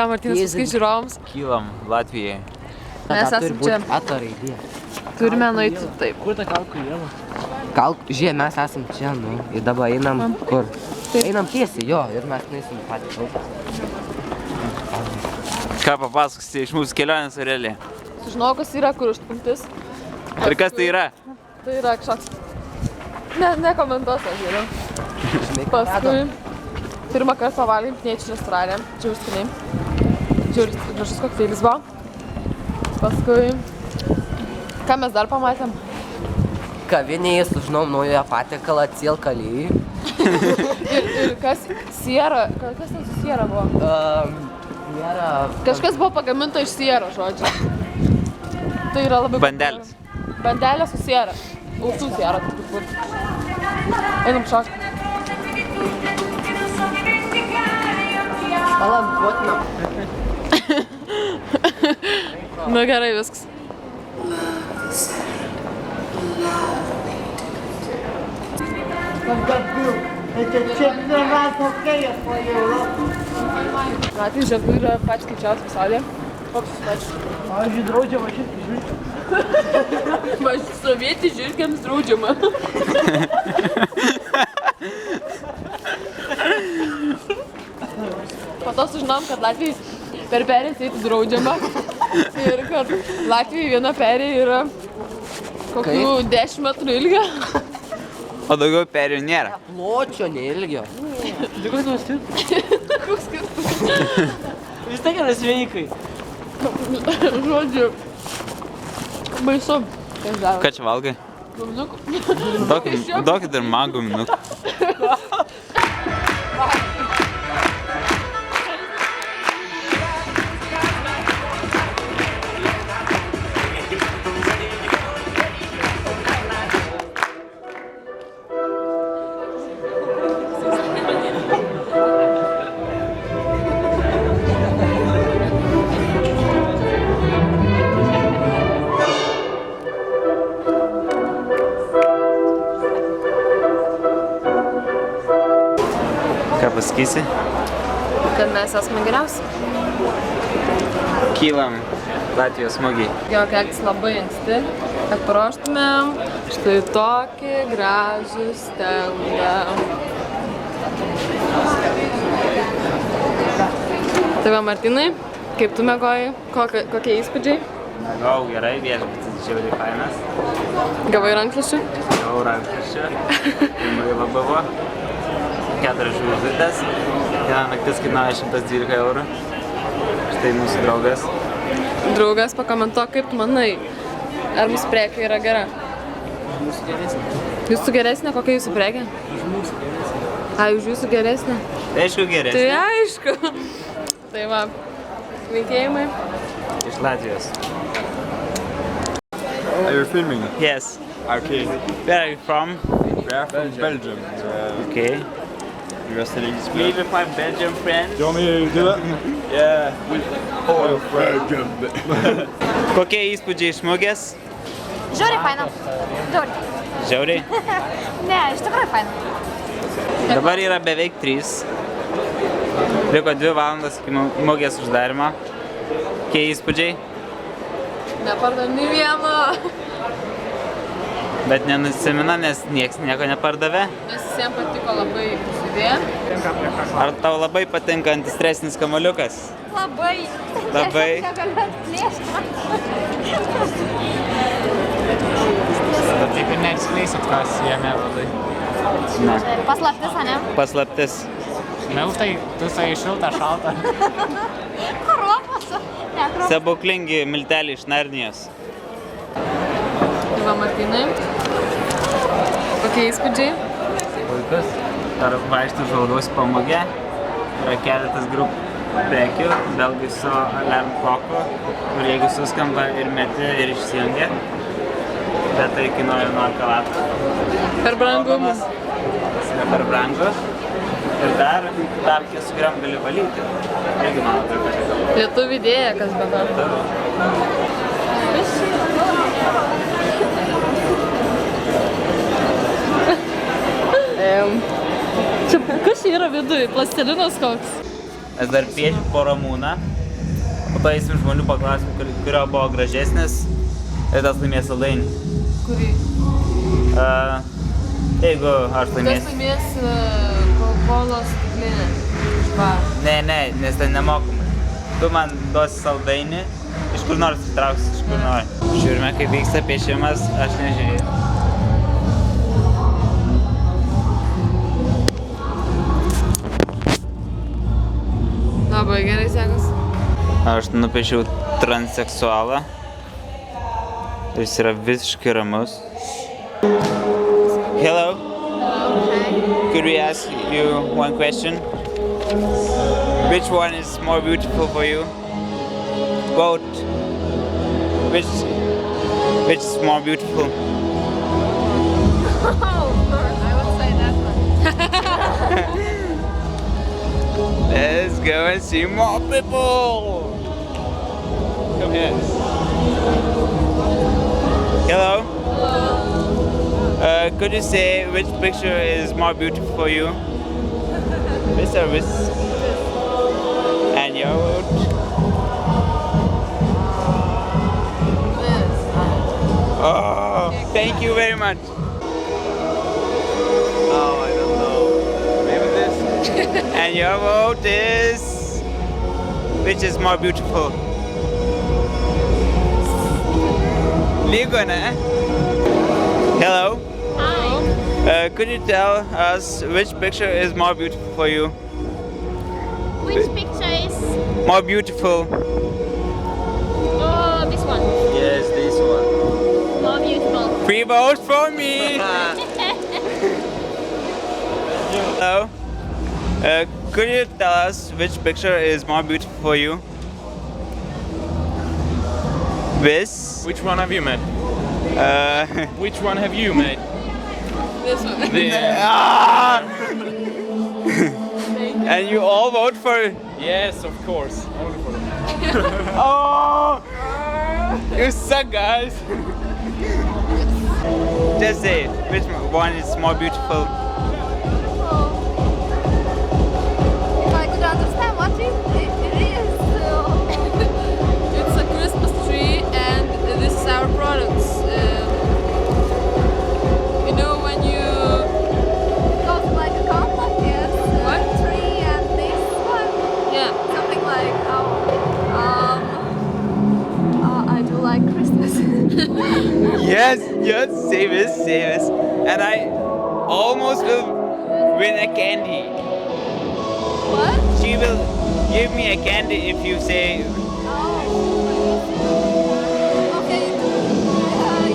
ką Martynas paskai žiūrovams? Kylam Latvijai. Mes esam čia. Ataraidė. Turime nueiti taip. Kur ta kalkų yra? Žiūrėk, mes esam čia, nu. Ir dabar einam kur? Einam tiesiai, jo, ir mes nueisim patį kalką. Ką papasakosite iš mūsų kelionės Aurelija? Sužinau, kas yra, kur užtpuntis. Ir kas tai yra? Tai yra kažkoks... Nekomentuos aš geriau. Paskui pirmą kartą pavalgėm Kniečių restorane. Čia užskaniai. Žiūrėt, gražus kokteilis buvo. Paskui... Ką mes dar pamatėm? Kavinėje sužinom naują patiekalą Cielkalijai. Ir kas? Siera. Kas ten su siera buvo? Kažkas buvo pagaminta iš siero, žodžiu. Tai yra labai... Bandelės. Bandelė su siera. Ausų siera, turbūt. Einam šokti. Palampuotinam. Nu gerai, viskas. Latvijos žirgų yra patys skaičiausi pasaulyje. Koks jūs pačiu? Pavyzdžiui, draudžiama šitį žiūrėti. Sovietį žirgiams draudžiama. Po to sužinom, kad Latvijai per perės eiti draudžiama. Ir kad Latvijai viena perė yra kokių 10 metrų ilgio. O daugiau perėjų nėra. Pločio, neilgio. Koks skirtas? Vis tiek yra sveikai. Žodžiu, baisu. Ką čia valgai? Guminukų. Duokit ir man guminukų. Ką pasakysi? Kad mes esame geriausi. Kylam Latvijos smagiai. Jo, keltis labai anksti, kad paruoštumėm štai tokį gražų stendą. Tai va, Martynai, kaip tu miegoji? Kokie įspūdžiai? Miegojau gerai, viešbutis žiauriai fainas. Gavai rankšluosčių? Gavau rankšluosčių. Labai buvo. 4 žvaigždutės. Viena naktis kainuoja 112 eurų. Štai mūsų draugas. Draugas, pakomentuok, kaip tu manai, ar mūsų prekė yra gera? Mūsų geresnė. Jūsų geresnė? Kokia jūsų prekė? Už mūsų geresnė. Už jūsų geresnė? Tai aišku geresnė. Tai aišku. Tai va, linkėjimai. Iš Latvijos. Are you filming? Yes. Okay. Where are you from? We are from Belgium. Okay. You are selling this We will find Belgium friends. Do you want me to do that? Yeah. Oh, Belgium. Kokie įspūdžiai iš mugės? Žiauriai faina. Žiauriai. Ne, iš tikrųjų faina. Dabar yra beveik 3. Liko 2 valandas iki mugės uždarimo. Kokie įspūdžiai? Nepardavėm nei vieno. Bet nenusimena, nes nieks nieko nepardavė. Nes visiems patiko labai idėja. Ar tau labai patinka antistresinis kamuoliukas? Labai. Labai. Aš negaliu atplėšti. Taip ir neatskleisit, kas jame vadai. Na, Paslaptis, ane? paslaptis. Miltai, tu sai šilta, šalta. Kruopas. Ne, kruopas. Stebuklingi milteliai iš Narnijos. Tai va, Martynai. Kokie įspūdžiai? Puikus. Dar vaikštų žaudaus po mugę. Yra keletas grupų prekių, belgai su alarm kloku, kur jeigu suskamba ir meti ir išsijungia. Bet tai kainuoja 11 latų. Per brangu. Tas yra per brangu. Ir dar tapkė su kuriam gali valyti. Irgi man labai patiko. Lietuvių idėja, kas be to. Čia kas čia yra viduj? Plastilinas koks? Mes dar piešiam po Ramūną. Po to eisim žmonių paklausim, kurio buvo gražesnis. Ir tas laimės saldainį. Kurį? Jeigu aš Kas laimėsiu. laimės Coca-Cola stiklinę iš baro? Ne, nes ten nemokamai. Tu man duosi saldainį, iš kur nors ištrauksi, iš kur nori. Žiūrime, kaip vyksta piešimas, aš nežiūrėjau. Labai gerai sekasi. Aš nupiešiau transseksualą. Jis yra visiškai ramus. Hello. Could we ask you one question? Which one is more beautiful for you? Vote. Which is more beautiful? Oh, I would say that one. Let's go and see more people. Come here. Hello. Could you say which picture is more beautiful for you? This or this? And your vote? Oh, thank you very much. Oh, I don't know. Maybe this? And your vote is... Which is more beautiful? Ligona. Hello. Hi. Could you tell us which picture is more beautiful for you? Which picture is? More beautiful. Oh, this one. Yes, this one. More beautiful. 3 votes for me. Hello. Could you tell us which picture is more beautiful for you? This. Which one have you made? Which one have you made? This one. Ah! And you all vote for. Yes, of course. Only for them. Oh! You suck, guys. Just say it. Which one is more beautiful? If I could understand what it is. It's a Christmas tree and this is our products. You know when you... Goes like a complex, yes. What? Tree and this one. Yeah. Something like, I do like Christmas. Yes, say this. And I almost will win a candy. What? She will give me a candy if you say. Okay,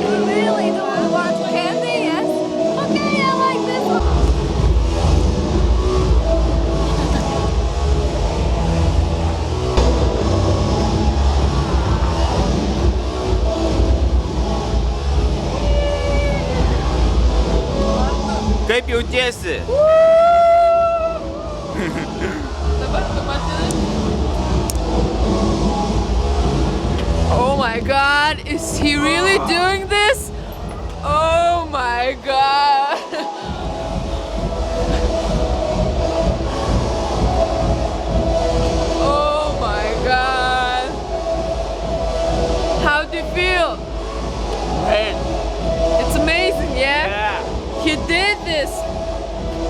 you really do want candy, yes? Okay, I like this one. Kaip jautiesi? Dabar tu matini. Oh my god, is he really doing this? Oh my god. Oh my god. How do you feel? Hey. It's amazing, yeah? Yeah. He did this.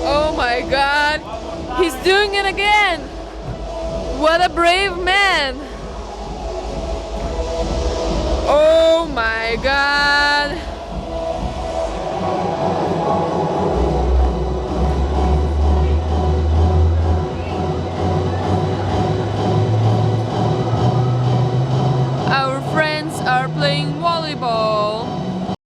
Oh my god. He's doing it again. What a brave man. Oh my god.